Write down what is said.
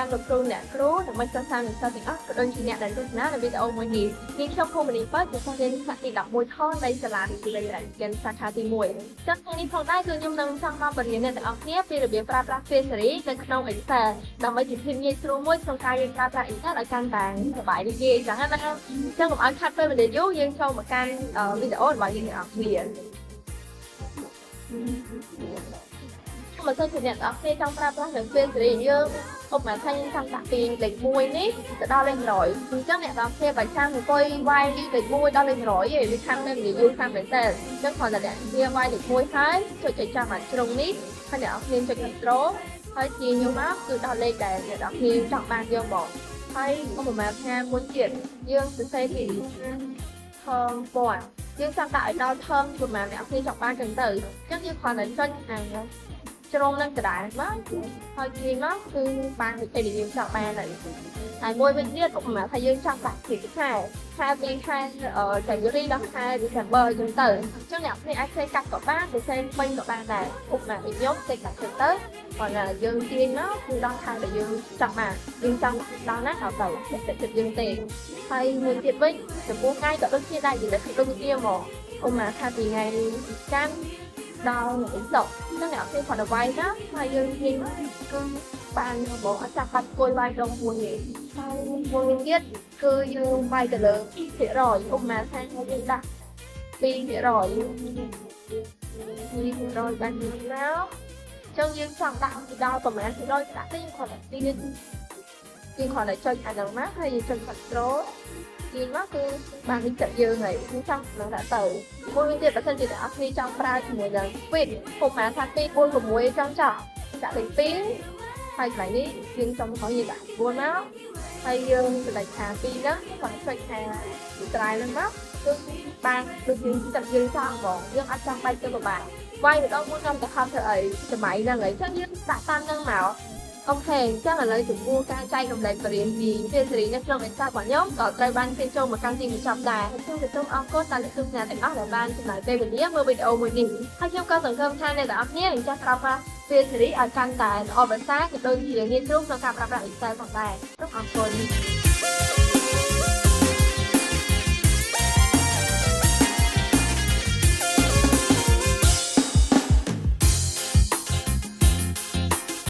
កាន់លោកគ្រូអ្នកគ្រូដើម្បីសិក្សានឹងសិស្សទាំងអស់ក៏ដូចជាអ្នកដែលទស្សនានៅវីដេអូមួយនេះនាងខ្ញុំភូមិនីប៉ាជាសិស្សរៀនថ្នាក់ទី11ខនៃសាលាវិទ្យាល័យរតនសាខាទី1ចឹងថ្ងៃនេះផងដែរគឺខ្ញុំនឹងចង់មកបរៀនអ្នកទាំងអស់គ្នាពីរបៀបប្រើប្រាស់ Face Series នៅក្នុង Excel ដើម្បីជាភាពងាយស្រួលមួយក្នុងការរៀនប្រើប្រាស់ Excel ឲ្យកាន់តែសប្បាយរីករាយចឹងណាចឹងកុំឲ្យខាត់ពេលវេលាយូរយើងចូលមកកាន់វីដេអូរបស់យើងទាំងអស់គ្នាមកសិស្សអ្នកទាំងអស់គ្នាចង់ប្រើប្រាស់នៅ Face Series យើងឧបមាថាយើងចង់ដាក់ពីលេខ1នេះទៅដល់លេខ100អញ្ចឹងអ្នកទាំងអស់គ្នាបើចាំអង្គុយវាយលេខ1ដល់លេខ100ឯងវាខាងនៅយូរខាងមែនតើអញ្ចឹងគ្រាន់តែអ្នកវាវាយលេខ1ហើយចុចចាំអាជ្រុងនេះហើយអ្នកទាំងអស់គ្នាចុច Control ហើយជាញមកគឺដល់លេខដែលអ្នកទាំងអស់គ្នាចង់បានយកមកហើយឧបមាថាមួយទៀតយើងសរសេរពីថងពាន់យើងចង់ដាក់ឲ្យដល់ថងប្រហែលអ្នកគ្នាចង់បានចឹងទៅអញ្ចឹងយើងគ្រាន់តែចុចខាងជ្រុងនឹងដដែលមកហើយគេមកគឺបានវិធីដែលយើងចង់បានហើយមួយវិញទៀតឧបមាថាយើងចង់ដាក់ពីខែពីខែJanuaryដល់ខែ December អញ្ចឹងទៅអញ្ចឹងអ្នកគ្នាអាចសេកាត់ក៏បានទៅសេពេញក៏បានដែរឧបមាពីខ្ញុំសេកាត់ទៅគាត់យើងទាញមកគឺដល់ខែដែលយើងចង់បានយើងចង់ដល់ណាដល់ទៅចិត្តយើងទេហើយមួយទៀតវិញចំពោះថ្ងៃក៏ដូចជាដែរនិយាយពីដូចគ្នាមកឧបមាថាពីថ្ងៃច័ន្ទដល់ថ្ងៃសុក្រអញ្ចឹងអ្នកគ្នាគាត់ទៅវាយណាហើយយើងទាញគឺបានមកអត់ចាំបាច់គួយវាយដងមួយទេហើយមួយទៀតគឺយើងវាយទៅលើភាគរយឧបមាថាយើងដាក់2%បានទៅចឹងយើងចង់ដាក់ដល់ប្រហែល%ដាក់ទៅយើងគ្រាន់តែទាញយើងគ្រាន់តែចុចអាហ្នឹងមកហើយយើងចុច Control ទាញមកគឺបាននេះចិត្តយើងហើយខ្ញុំចង់នឹងដាក់ទៅមួយទៀតបើសិនជាអ្នកអត់គ្នាចង់ប្រើជាមួយនឹង Fit ឧបមាថា2 4 6ចង់ចោលដាក់លេខ2ហើយកន្លែងនេះយើងចង់ឲ្យយើងដាក់4មកហើយយើងសម្រេចថា2ហ្នឹងគាត់ចុចថាត្រៃហ្នឹងមកគឺបានដូចយើងចិត្តយើងចង់ហ្មងយើងអត់ចង់បែកទៅប្រហែលវាយម្ដងមួយខ្ញុំទៅខំធ្វើអីសម័យហ្នឹងហើយអញ្ចឹងយើងដាក់តាមហ្នឹងមកអូខេអញ្ចឹងឥឡូវចំពោះការចែករំលែកបរិញ្ញាពីFace Seriesនៅក្នុង Excel របស់ខ្ញុំក៏ត្រូវបានគេចូលមកកាន់ទីបញ្ចប់ដែរខ្ញុំសូមអរគុណដល់អ្នកទស្សនាទាំងអស់ដែលបានចំណាយពេលវេលាមើលវីដេអូមួយនេះហើយខ្ញុំក៏សង្ឃឹមថាអ្នកទាំងអស់គ្នានឹងចេះប្រើប្រាស់Face Seriesឲ្យកាន់តែល្អប្រសើរក៏ដូចជាងាយស្រួលក្នុងការប្រើប្រាស់ Excel ផងដែរសូមអរគុណ